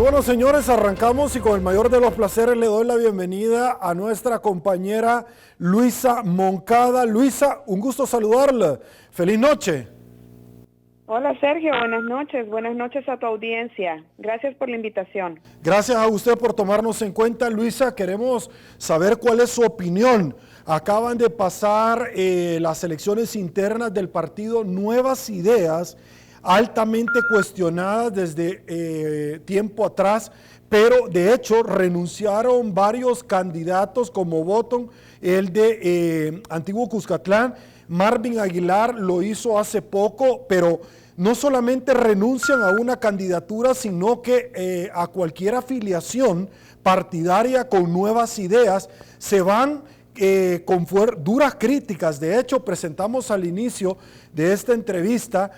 bueno, señores, arrancamos y con el mayor de los placeres le doy la bienvenida a nuestra compañera Luisa Moncada. Luisa, un gusto saludarla. Feliz noche. Hola Sergio, buenas noches a tu audiencia. Gracias por la invitación. Gracias a usted por tomarnos en cuenta, Luisa. Queremos saber cuál es su opinión. Acaban de pasar las elecciones internas del partido Nuevas Ideas, altamente cuestionadas desde tiempo atrás, pero de hecho renunciaron varios candidatos como Botton, el de Antiguo Cuscatlán. Marvin Aguilar lo hizo hace poco, pero no solamente renuncian a una candidatura, sino que a cualquier afiliación partidaria con Nuevas Ideas se van con duras críticas. De hecho, presentamos al inicio de esta entrevista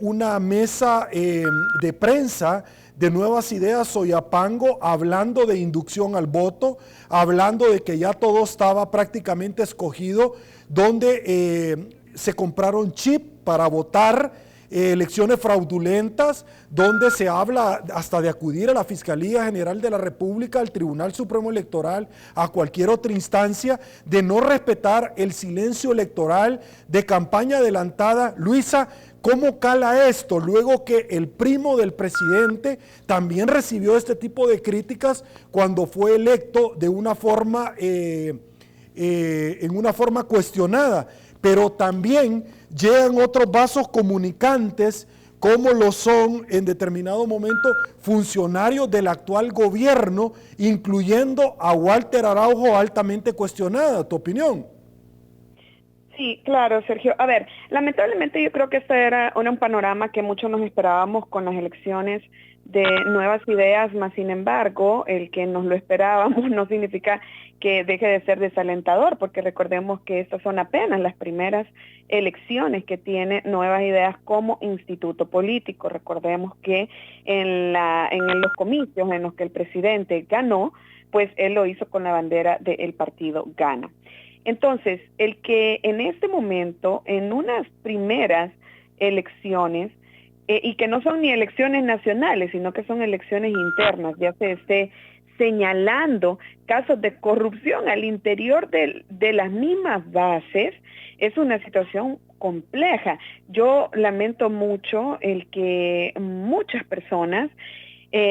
una mesa de prensa de Nuevas Ideas Soyapango, hablando de inducción al voto, hablando de que ya todo estaba prácticamente escogido, donde se compraron chip para votar, elecciones fraudulentas, donde se habla hasta de acudir a la Fiscalía General de la República, al Tribunal Supremo Electoral, a cualquier otra instancia, de no respetar el silencio electoral, de campaña adelantada. Luisa, ¿cómo cala esto luego que el primo del presidente también recibió este tipo de críticas cuando fue electo de una forma, en una forma cuestionada? Pero también llegan otros vasos comunicantes, como lo son en determinado momento funcionarios del actual gobierno, incluyendo a Walter Araujo, altamente cuestionada. ¿Tu opinión? Sí, claro, Sergio. A ver, lamentablemente yo creo que este era un panorama que muchos nos esperábamos con las elecciones de Nuevas Ideas, más sin embargo, el que nos lo esperábamos no significa que deje de ser desalentador, porque recordemos que estas son apenas las primeras elecciones que tiene Nuevas Ideas como instituto político. Recordemos que en los comicios en los que el presidente ganó, pues él lo hizo con la bandera del partido Gana. Entonces, el que en este momento, en unas primeras elecciones, y que no son ni elecciones nacionales, sino que son elecciones internas, ya se esté señalando casos de corrupción al interior de las mismas bases, es una situación compleja. Yo lamento mucho el que muchas personas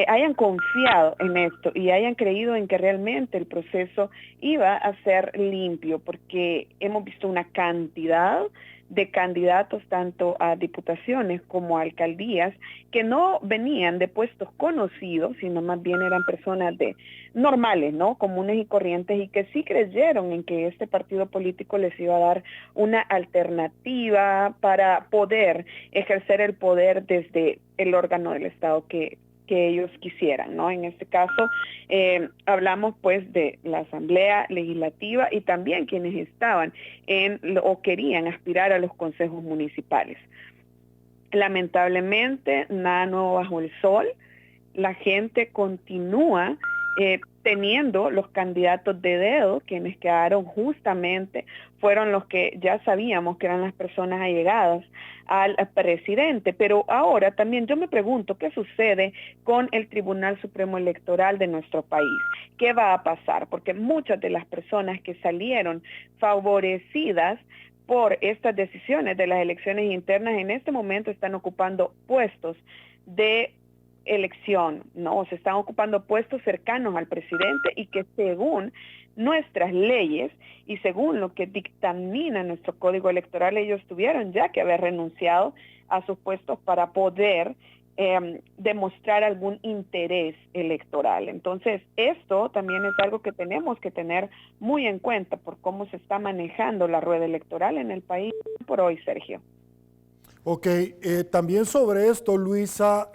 hayan confiado en esto y hayan creído en que realmente el proceso iba a ser limpio, porque hemos visto una cantidad de candidatos tanto a diputaciones como a alcaldías que no venían de puestos conocidos, sino más bien eran personas normales, ¿no? Comunes y corrientes, y que sí creyeron en que este partido político les iba a dar una alternativa para poder ejercer el poder desde el órgano del Estado que ellos quisieran, ¿no? En este caso, hablamos pues de la Asamblea Legislativa y también quienes estaban o querían aspirar a los consejos municipales. Lamentablemente, nada nuevo bajo el sol. La gente continúa teniendo los candidatos de dedo, quienes quedaron justamente fueron los que ya sabíamos que eran las personas allegadas al presidente. Pero ahora también yo me pregunto qué sucede con el Tribunal Supremo Electoral de nuestro país. ¿Qué va a pasar? Porque muchas de las personas que salieron favorecidas por estas decisiones de las elecciones internas en este momento están ocupando puestos de elección, ¿no? Se están ocupando puestos cercanos al presidente y que según nuestras leyes y según lo que dictamina nuestro código electoral, ellos tuvieron ya que haber renunciado a sus puestos para poder demostrar algún interés electoral. Entonces, esto también es algo que tenemos que tener muy en cuenta por cómo se está manejando la rueda electoral en el país por hoy, Sergio. Ok, también sobre esto, Luisa,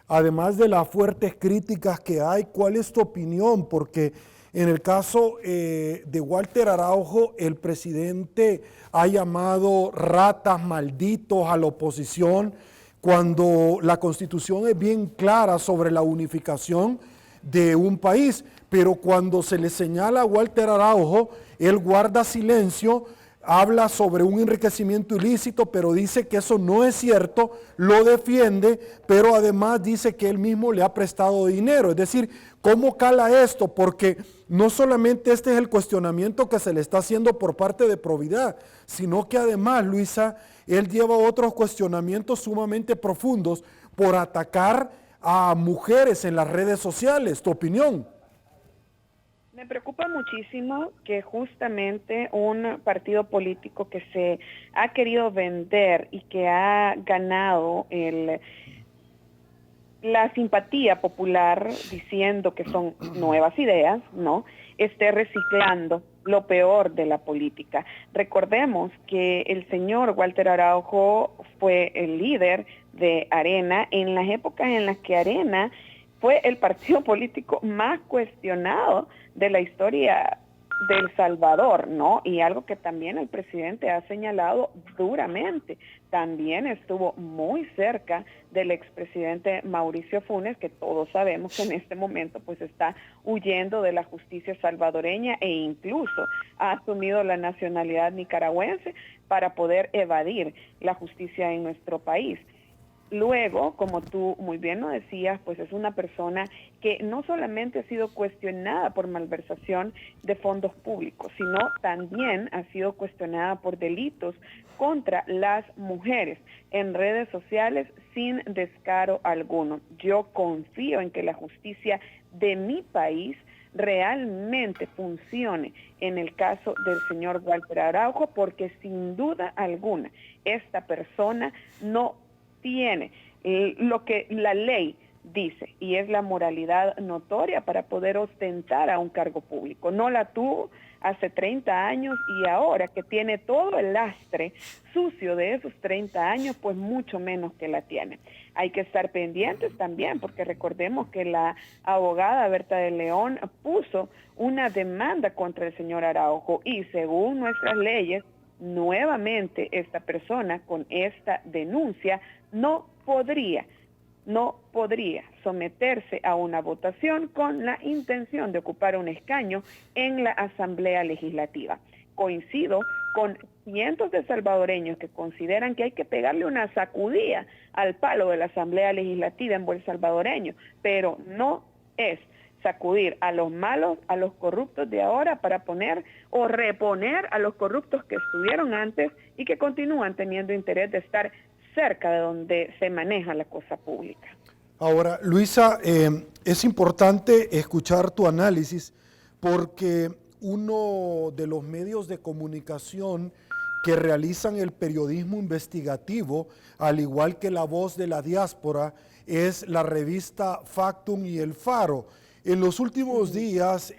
además de las fuertes críticas que hay, ¿cuál es tu opinión? Porque en el caso de Walter Araujo, el presidente ha llamado ratas, malditos a la oposición, cuando la Constitución es bien clara sobre la unificación de un país, pero cuando se le señala a Walter Araujo, él guarda silencio, habla sobre un enriquecimiento ilícito, pero dice que eso no es cierto, lo defiende, pero además dice que él mismo le ha prestado dinero. Es decir, ¿cómo cala esto? Porque no solamente este es el cuestionamiento que se le está haciendo por parte de Providad, sino que además, Luisa, él lleva otros cuestionamientos sumamente profundos por atacar a mujeres en las redes sociales. ¿Tu opinión? Me preocupa muchísimo que justamente un partido político que se ha querido vender y que ha ganado la simpatía popular diciendo que son nuevas ideas, ¿no?, esté reciclando lo peor de la política. Recordemos que el señor Walter Araujo fue el líder de Arena en las épocas en las que Arena fue el partido político más cuestionado de la historia de El Salvador, ¿no? Y algo que también el presidente ha señalado duramente. También estuvo muy cerca del expresidente Mauricio Funes, que todos sabemos que en este momento pues está huyendo de la justicia salvadoreña e incluso ha asumido la nacionalidad nicaragüense para poder evadir la justicia en nuestro país. Luego, como tú muy bien lo decías, pues es una persona que no solamente ha sido cuestionada por malversación de fondos públicos, sino también ha sido cuestionada por delitos contra las mujeres en redes sociales sin descaro alguno. Yo confío en que la justicia de mi país realmente funcione en el caso del señor Walter Araujo, porque sin duda alguna esta persona no tiene lo que la ley dice, y es la moralidad notoria para poder ostentar a un cargo público. No la tuvo hace 30 años y ahora que tiene todo el lastre sucio de esos 30 años, pues mucho menos que la tiene. Hay que estar pendientes también, porque recordemos que la abogada Berta de León puso una demanda contra el señor Araujo y según nuestras leyes, nuevamente esta persona con esta denuncia no podría someterse a una votación con la intención de ocupar un escaño en la Asamblea Legislativa. Coincido con cientos de salvadoreños que consideran que hay que pegarle una sacudida al palo de la Asamblea Legislativa en buen salvadoreño, pero no es sacudir a los malos, a los corruptos de ahora para poner o reponer a los corruptos que estuvieron antes y que continúan teniendo interés de estar cerca de donde se maneja la cosa pública. Ahora, Luisa, es importante escuchar tu análisis porque uno de los medios de comunicación que realizan el periodismo investigativo, al igual que La Voz de la Diáspora, es la revista Factum y El Faro. En los últimos días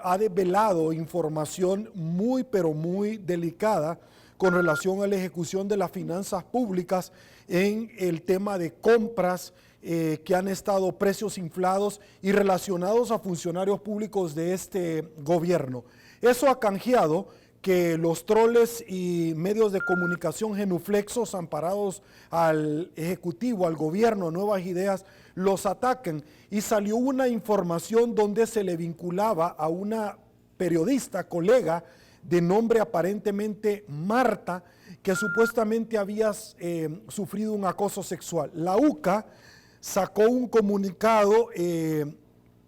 ha desvelado información muy, pero muy delicada con relación a la ejecución de las finanzas públicas en el tema de compras que han estado precios inflados y relacionados a funcionarios públicos de este gobierno. Eso ha canjeado que los troles y medios de comunicación genuflexos amparados al Ejecutivo, al gobierno, Nuevas Ideas, los ataquen. Y salió una información donde se le vinculaba a una periodista, colega, de nombre aparentemente Marta, que supuestamente había sufrido un acoso sexual. La UCA sacó un comunicado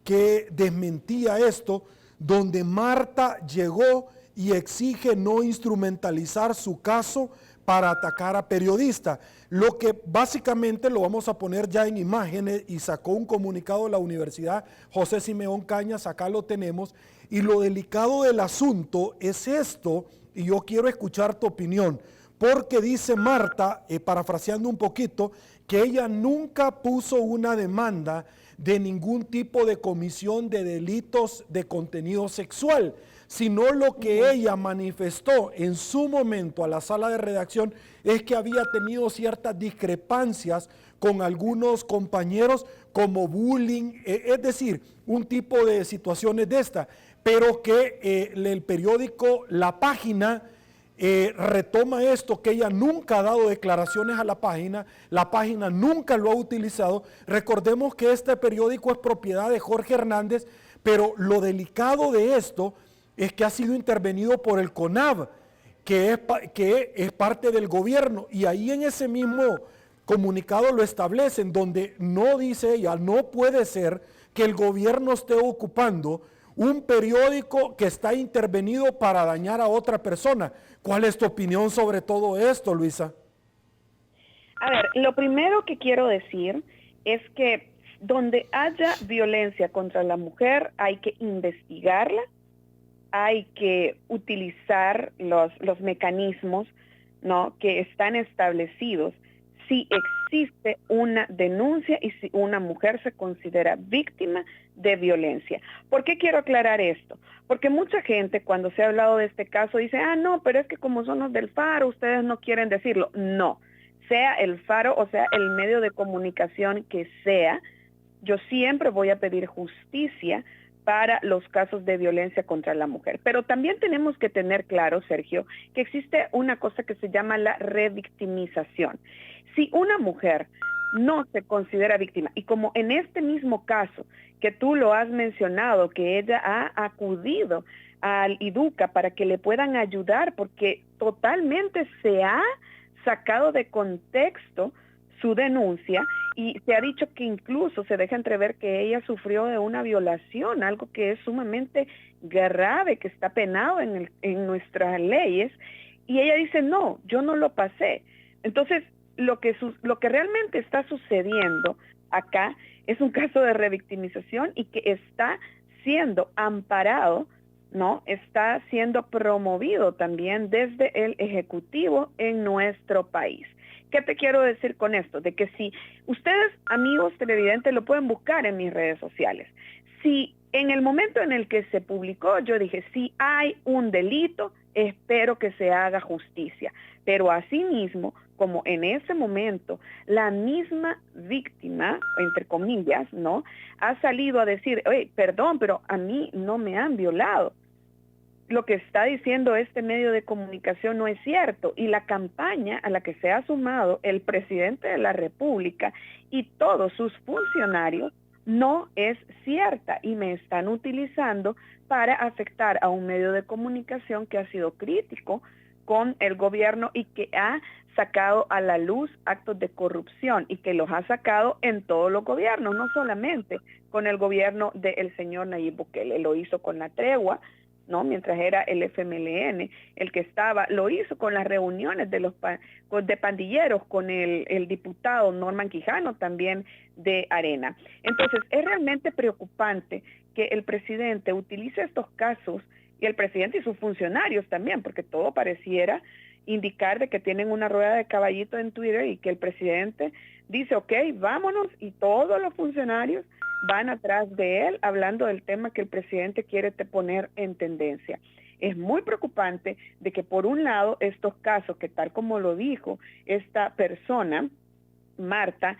que desmentía esto, donde Marta llegó y exige no instrumentalizar su caso para atacar a periodistas. Lo que básicamente lo vamos a poner ya en imágenes y sacó un comunicado de la Universidad José Simeón Cañas, acá lo tenemos, y lo delicado del asunto es esto, y yo quiero escuchar tu opinión, porque dice Marta, parafraseando un poquito, que ella nunca puso una demanda de ningún tipo de comisión de delitos de contenido sexual, sino lo que ella manifestó en su momento a la sala de redacción es que había tenido ciertas discrepancias con algunos compañeros como bullying, es decir, un tipo de situaciones de esta, pero que el periódico La Página retoma esto, que ella nunca ha dado declaraciones a la página nunca lo ha utilizado. Recordemos que este periódico es propiedad de Jorge Hernández, pero lo delicado de esto es que ha sido intervenido por el CONAV que es parte del gobierno. Y ahí en ese mismo comunicado lo establecen, donde no dice ella, no puede ser que el gobierno esté ocupando un periódico que está intervenido para dañar a otra persona. ¿Cuál es tu opinión sobre todo esto, Luisa? A ver, lo primero que quiero decir es que donde haya violencia contra la mujer hay que investigarla, hay que utilizar los mecanismos, ¿no?, que están establecidos si existe una denuncia y si una mujer se considera víctima de violencia. ¿Por qué quiero aclarar esto? Porque mucha gente cuando se ha hablado de este caso dice, no, pero es que como son los del Faro, ustedes no quieren decirlo. No, sea el Faro o sea el medio de comunicación que sea, yo siempre voy a pedir justicia para los casos de violencia contra la mujer. Pero también tenemos que tener claro, Sergio, que existe una cosa que se llama la revictimización. Si una mujer no se considera víctima, y como en este mismo caso que tú lo has mencionado, que ella ha acudido al IDUCA para que le puedan ayudar, porque totalmente se ha sacado de contexto su denuncia y se ha dicho que incluso se deja entrever que ella sufrió de una violación, algo que es sumamente grave, que está penado en nuestras leyes, y ella dice, no, yo no lo pasé. Entonces, lo que realmente está sucediendo acá es un caso de revictimización y que está siendo amparado, ¿no? Está siendo promovido también desde el Ejecutivo en nuestro país. ¿Qué te quiero decir con esto? De que si ustedes, amigos televidentes, lo pueden buscar en mis redes sociales. Si en el momento en el que se publicó, yo dije, si hay un delito, espero que se haga justicia. Pero asimismo, como en ese momento la misma víctima, entre comillas, ¿no?, ha salido a decir, oye, perdón, pero a mí no me han violado. Lo que está diciendo este medio de comunicación no es cierto, y la campaña a la que se ha sumado el presidente de la República y todos sus funcionarios no es cierta, y me están utilizando para afectar a un medio de comunicación que ha sido crítico con el gobierno y que ha sacado a la luz actos de corrupción y que los ha sacado en todos los gobiernos, no solamente con el gobierno del señor Nayib Bukele. Lo hizo con la tregua, ¿no?, mientras era el FMLN el que estaba, lo hizo con las reuniones de pandilleros, con el diputado Norman Quijano, también de Arena. Entonces, es realmente preocupante que el presidente utilice estos casos, y el presidente y sus funcionarios también, porque todo pareciera indicar de que tienen una rueda de caballito en Twitter y que el presidente dice, ok, vámonos, y todos los funcionarios van atrás de él hablando del tema que el presidente quiere poner en tendencia. Es muy preocupante de que por un lado estos casos, que tal como lo dijo esta persona, Marta,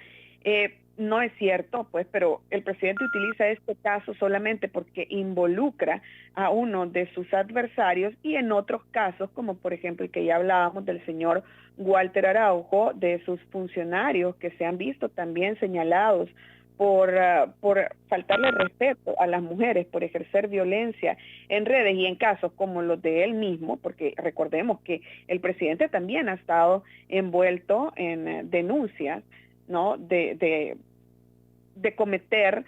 no es cierto, pues, pero el presidente utiliza este caso solamente porque involucra a uno de sus adversarios, y en otros casos, como por ejemplo el que ya hablábamos del señor Walter Araujo, de sus funcionarios que se han visto también señalados por faltarle respeto a las mujeres, por ejercer violencia en redes, y en casos como los de él mismo, porque recordemos que el presidente también ha estado envuelto en denuncias, ¿no?, de cometer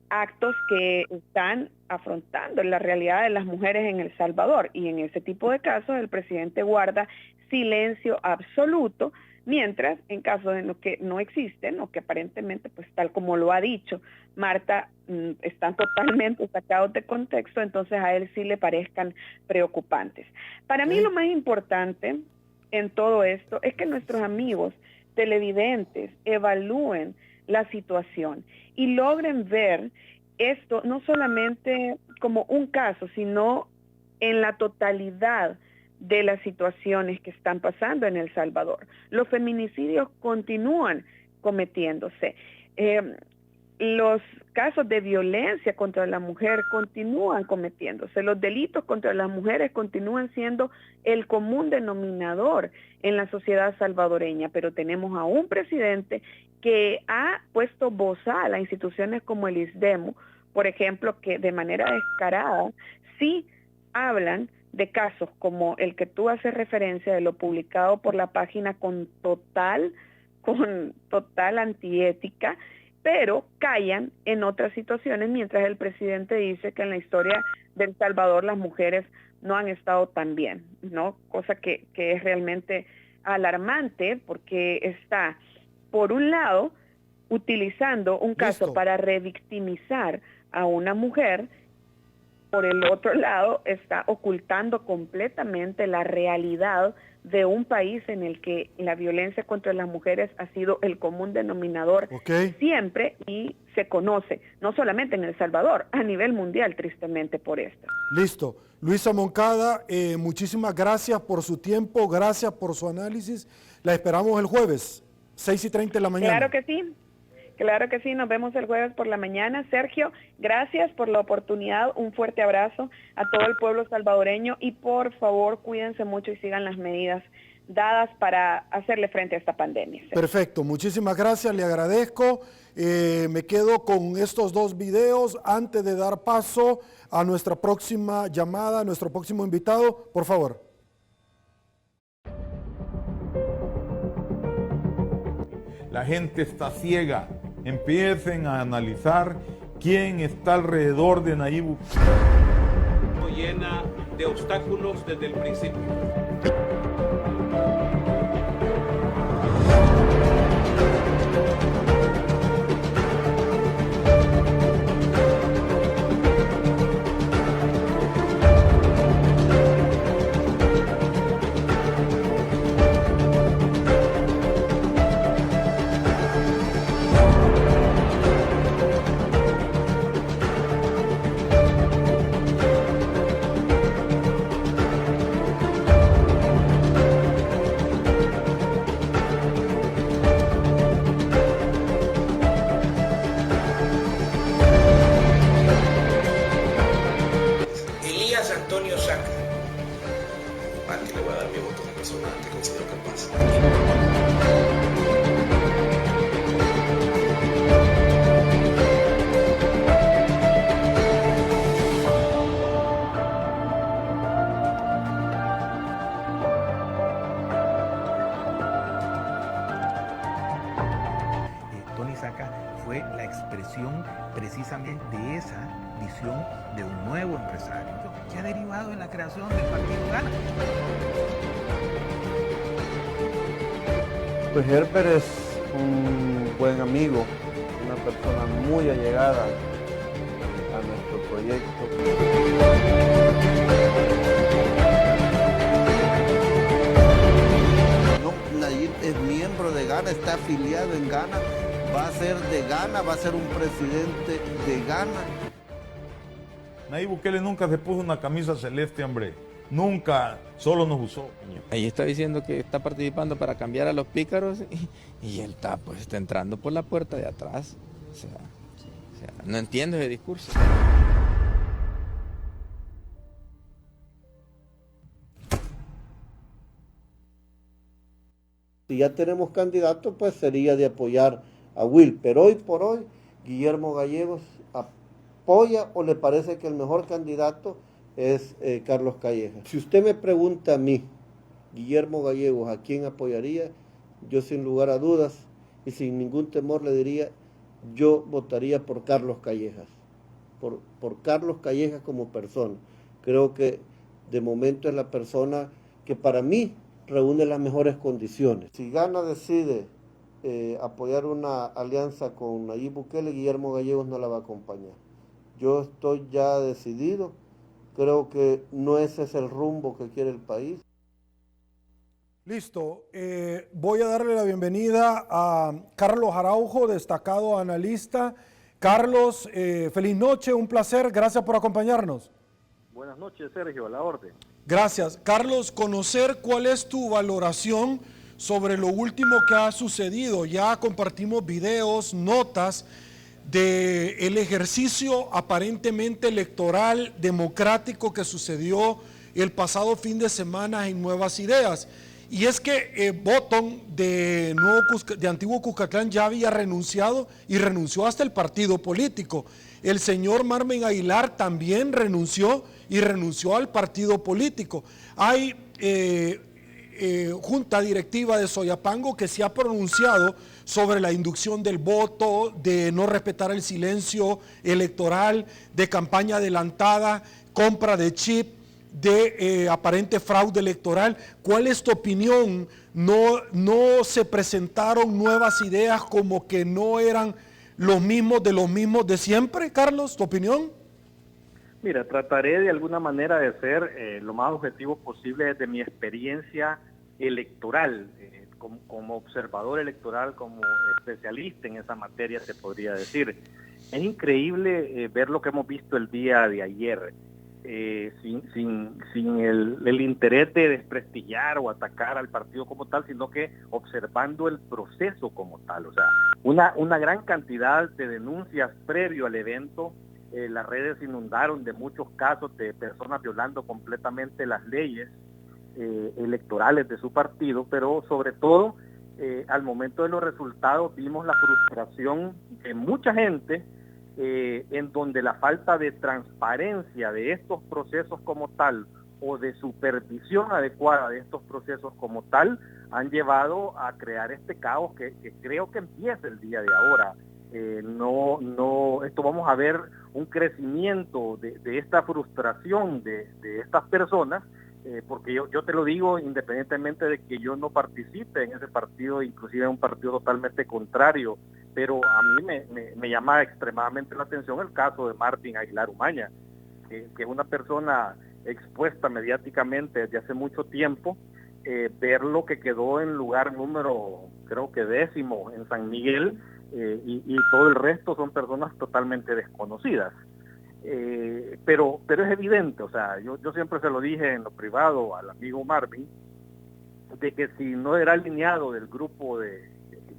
actos que están afrontando la realidad de las mujeres en El Salvador, y en ese tipo de casos el presidente guarda silencio absoluto, mientras en casos en los que no existen, o que aparentemente, pues tal como lo ha dicho Marta, están totalmente sacados de contexto, entonces a él sí le parezcan preocupantes. Para mí lo más importante en todo esto es que nuestros amigos televidentes evalúen la situación y logren ver esto no solamente como un caso, sino en la totalidad de las situaciones que están pasando en El Salvador. Los feminicidios continúan cometiéndose. Los casos de violencia contra la mujer continúan cometiéndose. Los delitos contra las mujeres continúan siendo el común denominador en la sociedad salvadoreña, pero tenemos a un presidente que ha puesto bozal a instituciones como el ISDEMU, por ejemplo, que de manera descarada sí hablan de casos como el que tú haces referencia de lo publicado por la página con total antiética, pero callan en otras situaciones, mientras el presidente dice que en la historia de El Salvador las mujeres no han estado tan bien, ¿no? Cosa que es realmente alarmante, porque está, por un lado, utilizando un caso para revictimizar a una mujer. Por el otro lado, está ocultando completamente la realidad de un país en el que la violencia contra las mujeres ha sido el común denominador siempre, y se conoce, no solamente en El Salvador, a nivel mundial, tristemente, por esto. Listo. Luisa Moncada, muchísimas gracias por su tiempo, gracias por su análisis. La esperamos el jueves, 6:30 de la mañana. Claro que sí. Claro que sí, nos vemos el jueves por la mañana. Sergio, gracias por la oportunidad, un fuerte abrazo a todo el pueblo salvadoreño y por favor cuídense mucho y sigan las medidas dadas para hacerle frente a esta pandemia. Sergio. Perfecto, muchísimas gracias, le agradezco. Me quedo con estos dos videos antes de dar paso a nuestra próxima llamada, a nuestro próximo invitado, por favor. La gente está ciega. Empiecen a analizar quién está alrededor de Nayib Bukele. Llena de obstáculos desde el principio. Tony Saca fue la expresión precisamente de esa visión de un nuevo empresario que ha derivado en la creación del partido Gana. Pues Herbert es un buen amigo, una persona muy allegada a nuestro proyecto. No, Nayib es miembro de Gana, está afiliado en Gana, va a ser de Gana, va a ser un presidente de Gana. Nayib Bukele nunca se puso una camisa celeste, hombre. Nunca, solo nos usó. Ahí está diciendo que está participando para cambiar a los pícaros y él está entrando por la puerta de atrás. O sea, no entiendo ese discurso. Si ya tenemos candidato, pues sería de apoyar a Will, pero hoy por hoy Guillermo Gallegos apoya o le parece que el mejor candidato es Carlos Callejas. Si usted me pregunta a mí, Guillermo Gallegos, ¿a quién apoyaría? Yo sin lugar a dudas y sin ningún temor le diría, yo votaría por Carlos Callejas, por Carlos Callejas como persona. Creo que de momento es la persona que para mí reúne las mejores condiciones. Si Gana decide apoyar una alianza con Nayib Bukele, Guillermo Gallegos no la va a acompañar. Yo estoy ya decidido. Creo que no ese es el rumbo que quiere el país. Listo. Voy a darle la bienvenida a Carlos Araujo, destacado analista. Carlos, feliz noche, un placer. Gracias por acompañarnos. Buenas noches, Sergio, a la orden. Gracias. Carlos, conocer cuál es tu valoración sobre lo último que ha sucedido. Ya compartimos videos, notas del ejercicio aparentemente electoral democrático que sucedió el pasado fin de semana en Nuevas Ideas. Y es que Botón de Antiguo Cuscatlán ya había renunciado y renunció hasta el partido político. El señor Marvin Aguilar también renunció y renunció al partido político. Hay junta directiva de Soyapango que se ha pronunciado sobre la inducción del voto, de no respetar el silencio electoral, de campaña adelantada, compra de chip, de aparente fraude electoral. ¿Cuál es tu opinión? ¿No se presentaron nuevas ideas como que no eran los mismos de siempre, Carlos? ¿Tu opinión? Mira, trataré de alguna manera de ser lo más objetivo posible desde mi experiencia electoral, como observador electoral, como especialista en esa materia, se podría decir. Es increíble ver lo que hemos visto el día de ayer, sin el interés de desprestigiar o atacar al partido como tal, sino que observando el proceso como tal. O sea, una gran cantidad de denuncias previo al evento. Las redes inundaron de muchos casos de personas violando completamente las leyes electorales de su partido, pero sobre todo al momento de los resultados vimos la frustración de mucha gente, en donde la falta de transparencia de estos procesos como tal o de supervisión adecuada de estos procesos como tal han llevado a crear este caos que creo que empieza el día de ahora. Esto vamos a ver un crecimiento de esta frustración de estas personas, porque yo te lo digo independientemente de que yo no participe en ese partido, inclusive en un partido totalmente contrario, pero a mí me llama extremadamente la atención el caso de Martín Aguilar Umaña, que es una persona expuesta mediáticamente desde hace mucho tiempo, ver lo que quedó en lugar número, creo que 10º en San Miguel, y todo el resto son personas totalmente desconocidas. Pero es evidente, o sea, yo siempre se lo dije en lo privado al amigo Marvin, de que si no era alineado del grupo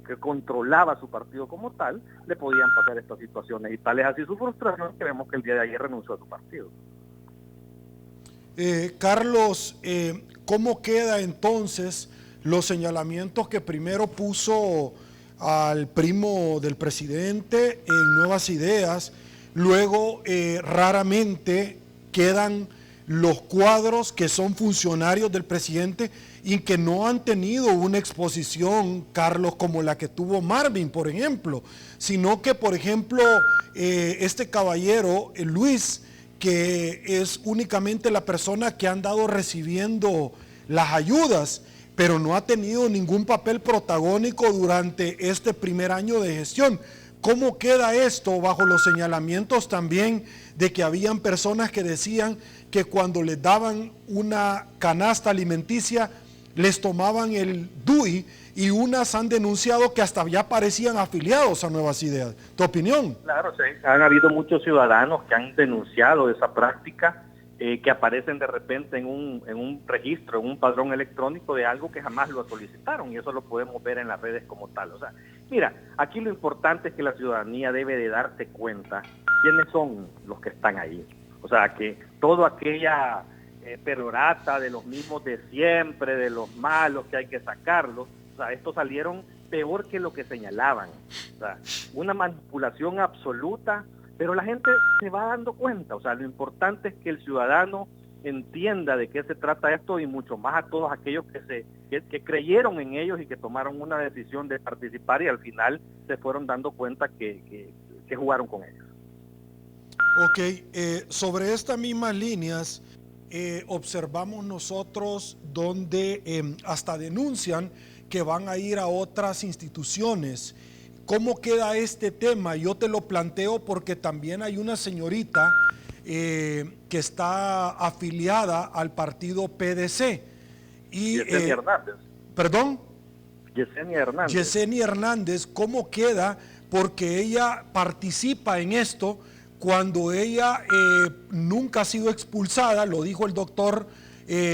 que controlaba su partido como tal, le podían pasar estas situaciones, y tal es así su frustración que vemos que el día de ayer renunció a su partido. Carlos, ¿cómo queda entonces los señalamientos que primero puso al primo del presidente en Nuevas Ideas? Luego raramente quedan los cuadros que son funcionarios del presidente y que no han tenido una exposición, Carlos, como la que tuvo Marvin, por ejemplo, sino que, por ejemplo, este caballero, Luis, que es únicamente la persona que ha andado recibiendo las ayudas, pero no ha tenido ningún papel protagónico durante este primer año de gestión. ¿Cómo queda esto bajo los señalamientos también de que habían personas que decían que cuando les daban una canasta alimenticia les tomaban el DUI, y unas han denunciado que hasta ya parecían afiliados a Nuevas Ideas? ¿Tu opinión? Claro, sí. Han habido muchos ciudadanos que han denunciado esa práctica, que aparecen de repente en un registro, en un padrón electrónico de algo que jamás lo solicitaron, y eso lo podemos ver en las redes como tal. O sea, mira, aquí lo importante es que la ciudadanía debe de darse cuenta quiénes son los que están ahí. O sea, que toda aquella perorata de los mismos de siempre, de los malos que hay que sacarlos, o sea, estos salieron peor que lo que señalaban. O sea, una manipulación absoluta, pero la gente se va dando cuenta. O sea, lo importante es que el ciudadano entienda de qué se trata esto, y mucho más a todos aquellos que creyeron en ellos y que tomaron una decisión de participar y al final se fueron dando cuenta que jugaron con ellos. Ok, sobre estas mismas líneas observamos nosotros donde hasta denuncian que van a ir a otras instituciones. ¿Cómo queda este tema? Yo te lo planteo porque también hay una señorita que está afiliada al partido PDC. Yesenia Hernández. ¿Perdón? Yesenia Hernández. Yesenia Hernández, ¿cómo queda? Porque ella participa en esto cuando ella nunca ha sido expulsada, lo dijo el doctor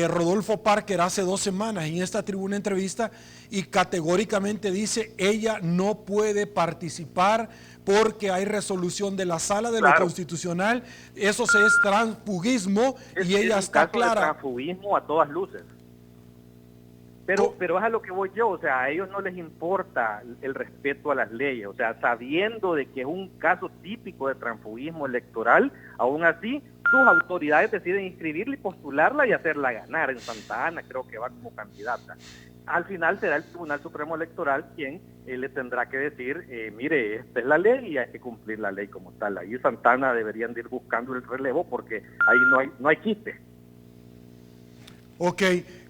Rodolfo Parker hace 2 semanas en esta tribuna entrevista, y categóricamente dice ella no puede participar porque hay resolución de la Sala de lo Constitucional. Eso es transfugismo, y ella está clara. Es transfugismo a todas luces. Pero es a lo que voy yo, o sea, a ellos no les importa el respeto a las leyes, o sea, sabiendo de que es un caso típico de transfugismo electoral, aún así sus autoridades deciden inscribirla y postularla y hacerla ganar. En Santa Ana creo que va como candidata. Al final será el Tribunal Supremo Electoral quien le tendrá que decir, mire, esta es la ley y hay que cumplir la ley como tal. Ahí Santa Ana deberían de ir buscando el relevo porque ahí no hay quite. Ok,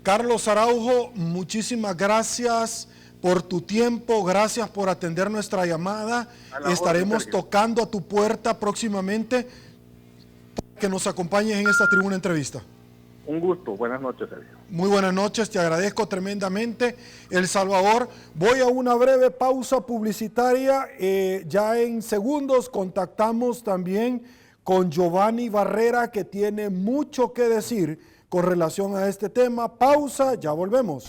Carlos Araujo, muchísimas gracias por tu tiempo, gracias por atender nuestra llamada. Estaremos tocando a tu puerta próximamente para que nos acompañes en esta tribuna entrevista. Un gusto, buenas noches, Sergio. Muy buenas noches, te agradezco tremendamente. El Salvador, voy a una breve pausa publicitaria. Ya en segundos contactamos también con Giovanni Barrera, que tiene mucho que decir con relación a este tema. Pausa, ya volvemos.